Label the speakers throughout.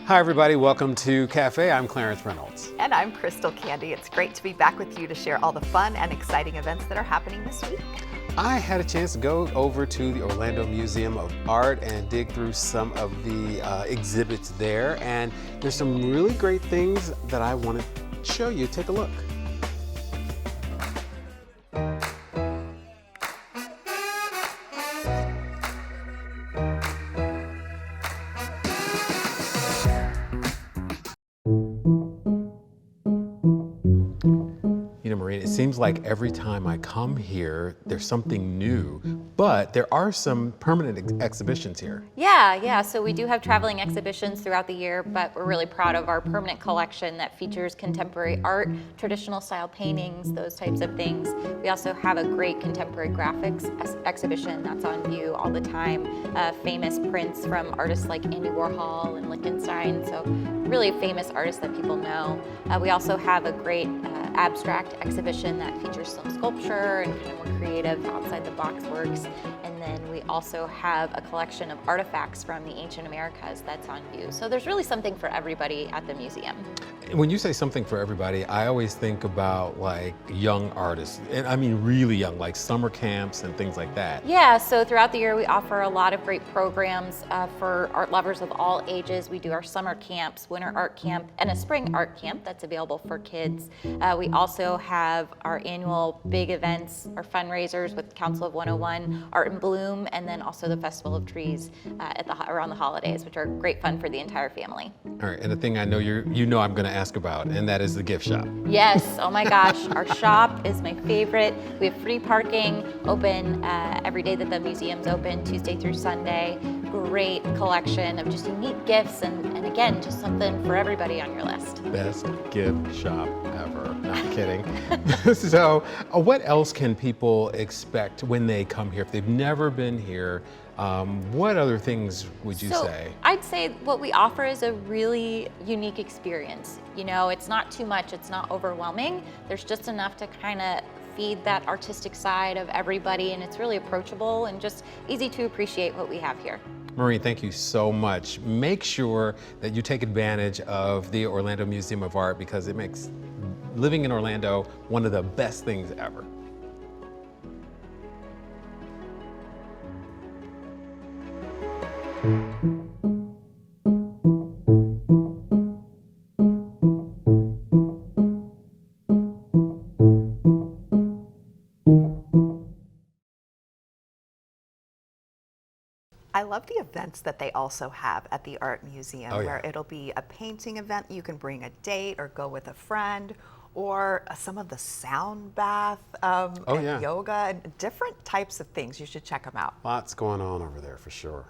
Speaker 1: Hi everybody, welcome to Cafe. I'm Clarence Reynolds.
Speaker 2: And I'm Crystal Candy. It's great to be back with you to share all the fun and exciting events that are happening this week.
Speaker 1: I had a chance to go over to the Orlando Museum of Art and dig through some of the exhibits there, and there's some really great things that I want to show you. Take a look. You know, Maureen, it seems like every time I come here, there's something new, but there are some permanent exhibitions here.
Speaker 3: Yeah, so we do have traveling exhibitions throughout the year, but we're really proud of our permanent collection that features contemporary art, traditional style paintings, those types of things. We also have a great contemporary graphics exhibition that's on view all the time. Famous prints from artists like Andy Warhol and Lichtenstein, so really famous artists that people know. We also have a great abstract exhibition that features some sculpture and kind of more creative outside the box works. And then we also have a collection of artifacts from the ancient Americas that's on view. So there's really something for everybody at the museum.
Speaker 1: When you say something for everybody, I always think about like young artists, and I mean really young, like summer camps and things like that.
Speaker 3: Yeah, so throughout the year we offer a lot of great programs for art lovers of all ages. We do our summer camps, winter art camp, and a spring art camp that's available for kids. We also have our annual big events, our fundraisers with Council of 101, Art in Bloom, and then also the Festival of Trees around the holidays, which are great fun for the entire family.
Speaker 1: All right, and the thing I know you know I'm going to ask about, and that is the gift shop.
Speaker 3: Yes, oh my gosh, our shop is my favorite. We have free parking, open every day that the museum's open, Tuesday through Sunday. Great collection of just unique gifts, and again, just something for everybody on your list.
Speaker 1: Best gift shop ever. No, I'm kidding. So what else can people expect when they come here? If they've never been here, what other things would you say?
Speaker 3: I'd say what we offer is a really unique experience. You know, it's not too much, it's not overwhelming. There's just enough to kind of feed that artistic side of everybody, and it's really approachable and just easy to appreciate what we have here.
Speaker 1: Maureen, thank you so much. Make sure that you take advantage of the Orlando Museum of Art because it makes living in Orlando one of the best things ever.
Speaker 2: I love the events that they also have at the Art Museum,
Speaker 1: Oh, yeah.
Speaker 2: where it'll be a painting event. You can bring a date or go with a friend, or some of the sound bath and
Speaker 1: yeah.
Speaker 2: yoga and different types of things. You should check them out.
Speaker 1: Lots going on over there for sure.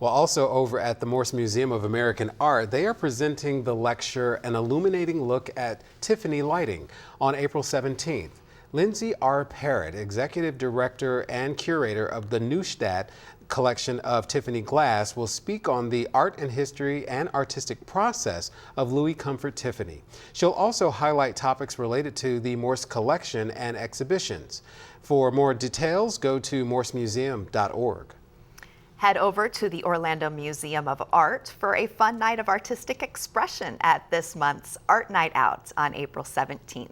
Speaker 1: Well, also over at the Morse Museum of American Art, they are presenting the lecture An Illuminating Look at Tiffany Lighting on April 17th. Lindsay R. Parrott, Executive Director and Curator of the Neustadt collection of Tiffany glass, will speak on the art and history and artistic process of Louis Comfort Tiffany. She'll also highlight topics related to the Morse collection and exhibitions. For more details, go to morsemuseum.org.
Speaker 2: Head over to the Orlando Museum of Art for a fun night of artistic expression at this month's Art Night Out on April 17th.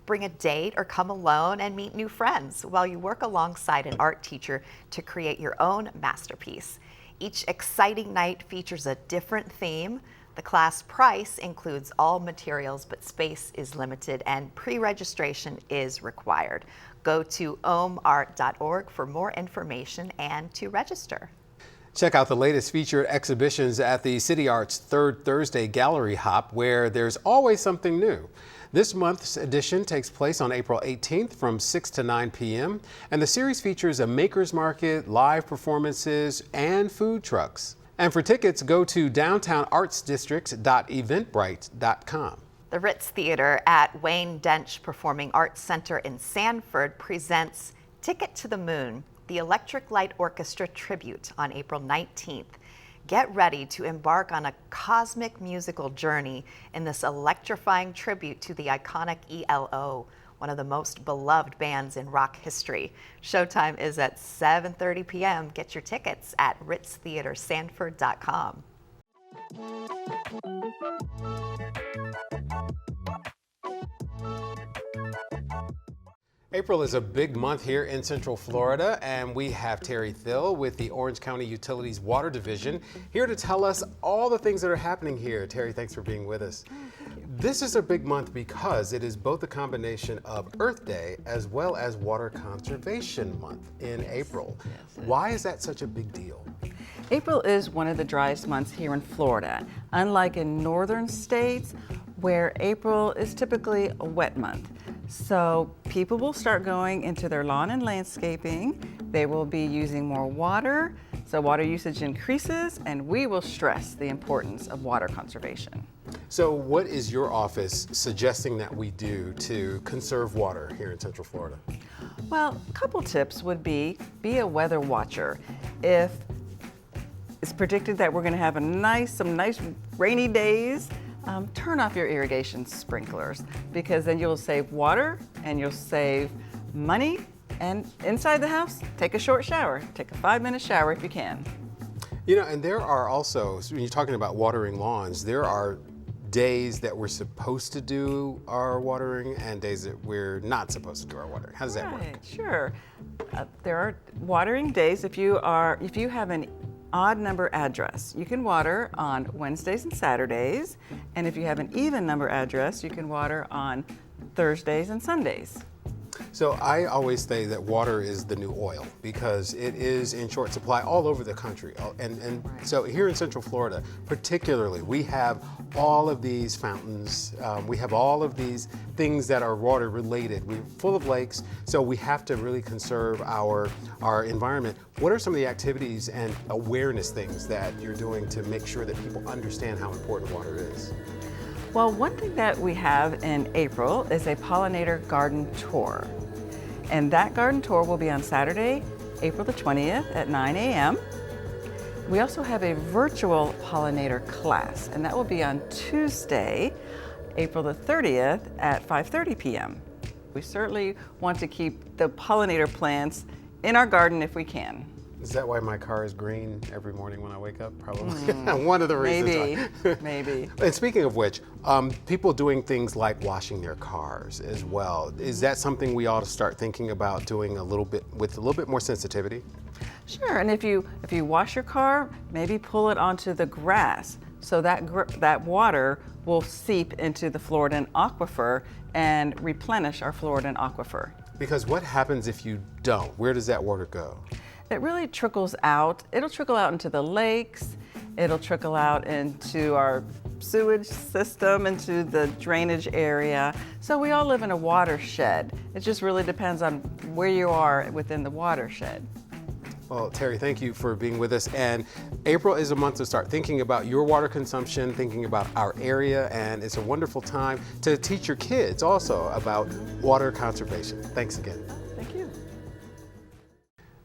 Speaker 2: Bring a date or come alone and meet new friends while you work alongside an art teacher to create your own masterpiece. Each exciting night features a different theme. The class price includes all materials, but space is limited and pre-registration is required. Go to omart.org for more information and to register.
Speaker 1: Check out the latest featured exhibitions at the City Arts Third Thursday Gallery Hop, where there's always something new. This month's edition takes place on April 18th from 6 to 9 p.m. and the series features a maker's market, live performances, and food trucks. And for tickets, go to downtownaartsdistrict.eventbrite.com.
Speaker 2: The Ritz Theater at Wayne Dench Performing Arts Center in Sanford presents Ticket to the Moon, the Electric Light Orchestra tribute on April 19th. Get ready to embark on a cosmic musical journey in this electrifying tribute to the iconic ELO, one of the most beloved bands in rock history. Showtime is at 7:30 p.m. Get your tickets at ritztheatersanford.com.
Speaker 1: April is a big month here in Central Florida, and we have Terry Thill with the Orange County Utilities Water Division here to tell us all the things that are happening here. Terry, thanks for being with us. This is a big month because it is both a combination of Earth Day as well as Water Conservation Month in April. Why is that such a big deal?
Speaker 4: April is one of the driest months here in Florida, unlike in northern states where April is typically a wet month. So people will start going into their lawn and landscaping. They will be using more water, so water usage increases, and we will stress the importance of water conservation.
Speaker 1: So what is your office suggesting that we do to conserve water here in Central Florida?
Speaker 4: Well, a couple tips would be a weather watcher. If it's predicted that we're going to have some nice rainy days, turn off your irrigation sprinklers, because then you'll save water and you'll save money. And inside the house, take a short shower. Take a 5-minute shower if you can.
Speaker 1: You know, and there are also, when you're talking about watering lawns, there are days that we're supposed to do our watering and days that we're not supposed to do our watering. How does that work?
Speaker 4: Sure. There are watering days. If you have an odd number address, you can water on Wednesdays and Saturdays. And if you have an even number address, you can water on Thursdays and Sundays.
Speaker 1: So I always say that water is the new oil because it is in short supply all over the country. And so here in Central Florida, particularly, we have all of these fountains. We have all of these things that are water related. We're full of lakes, so we have to really conserve our environment. What are some of the activities and awareness things that you're doing to make sure that people understand how important water is?
Speaker 4: Well, one thing that we have in April is a pollinator garden tour. And that garden tour will be on Saturday, April the 20th at 9 a.m. We also have a virtual pollinator class, and that will be on Tuesday, April the 30th at 5:30 p.m. We certainly want to keep the pollinator plants in our garden if we can.
Speaker 1: Is that why my car is green every morning when I wake up? Probably. One of the reasons.
Speaker 4: Maybe.
Speaker 1: And speaking of which, people doing things like washing their cars as well. Is that something we ought to start thinking about doing with a little bit more sensitivity?
Speaker 4: Sure. And if you wash your car, maybe pull it onto the grass so that water will seep into the Floridan aquifer and replenish our Floridan aquifer.
Speaker 1: Because what happens if you don't? Where does that water go?
Speaker 4: It really trickles out. It'll trickle out into the lakes. It'll trickle out into our sewage system, into the drainage area. So we all live in a watershed. It just really depends on where you are within the watershed.
Speaker 1: Well, Terry, thank you for being with us. And April is a month to start thinking about your water consumption, thinking about our area, and it's a wonderful time to teach your kids also about water conservation. Thanks again.
Speaker 4: Thank you.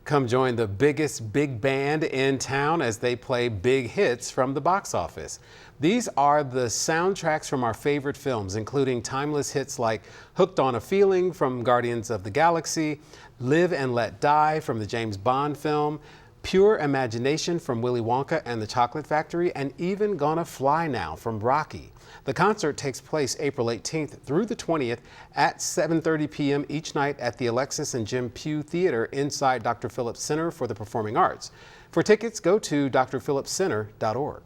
Speaker 1: Come join the biggest big band in town as they play big hits from the box office. These are the soundtracks from our favorite films, including timeless hits like Hooked on a Feeling from Guardians of the Galaxy, Live and Let Die from the James Bond film, Pure Imagination from Willy Wonka and the Chocolate Factory, and even Gonna Fly Now from Rocky. The concert takes place April 18th through the 20th at 7:30 p.m. each night at the Alexis and Jim Pugh Theater inside Dr. Phillips Center for the Performing Arts. For tickets, go to drphillipscenter.org.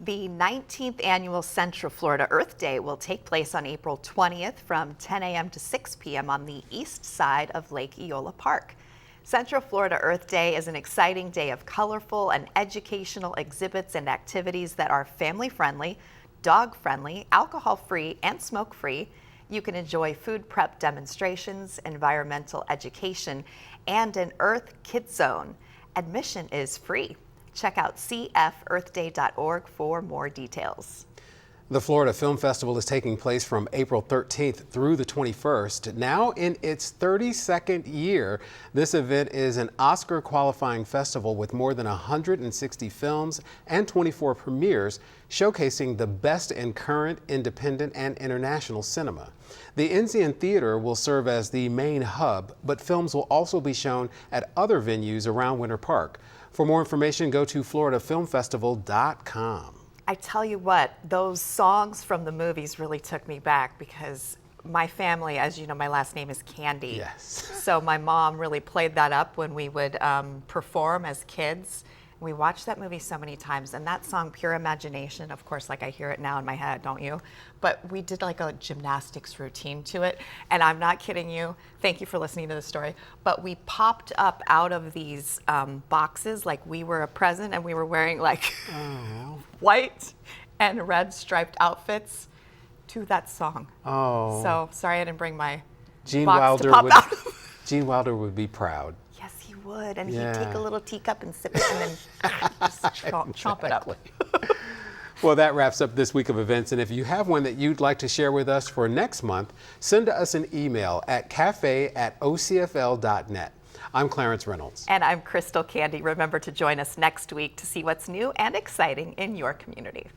Speaker 2: The 19th annual Central Florida Earth Day will take place on April 20th from 10 a.m. to 6 p.m. on the east side of Lake Eola Park. Central Florida Earth Day is an exciting day of colorful and educational exhibits and activities that are family-friendly, dog-friendly, alcohol-free, and smoke-free. You can enjoy food prep demonstrations, environmental education, and an Earth Kids Zone. Admission is free. Check out cfearthday.org for more details.
Speaker 1: The Florida Film Festival is taking place from April 13th through the 21st. Now in its 32nd year, this event is an Oscar qualifying festival with more than 160 films and 24 premieres showcasing the best in current, independent, and international cinema. The Enzian Theater will serve as the main hub, but films will also be shown at other venues around Winter Park. For more information, go to floridafilmfestival.com.
Speaker 2: I tell you what, those songs from the movies really took me back because my family, as you know, my last name is Candy.
Speaker 1: Yes.
Speaker 2: So my mom really played that up when we would perform as kids. We watched that movie so many times, and that song, Pure Imagination, of course, like I hear it now in my head, don't you? But we did like a gymnastics routine to it, and I'm not kidding you. Thank you for listening to the story. But we popped up out of these boxes like we were a present, and we were wearing like white and red striped outfits to that song.
Speaker 1: Oh.
Speaker 2: So sorry I didn't bring my
Speaker 1: Gene
Speaker 2: box
Speaker 1: Wilder
Speaker 2: to pop
Speaker 1: would.
Speaker 2: out of.
Speaker 1: Gene Wilder would be proud.
Speaker 2: Yes, he would, and
Speaker 1: Yeah.
Speaker 2: he'd take a little teacup and sip it, and then just chomp it up.
Speaker 1: Well, that wraps up this week of events. And if you have one that you'd like to share with us for next month, send us an email at cafe@ocfl.net. I'm Clarence Reynolds.
Speaker 2: And I'm Crystal Candy. Remember to join us next week to see what's new and exciting in your community.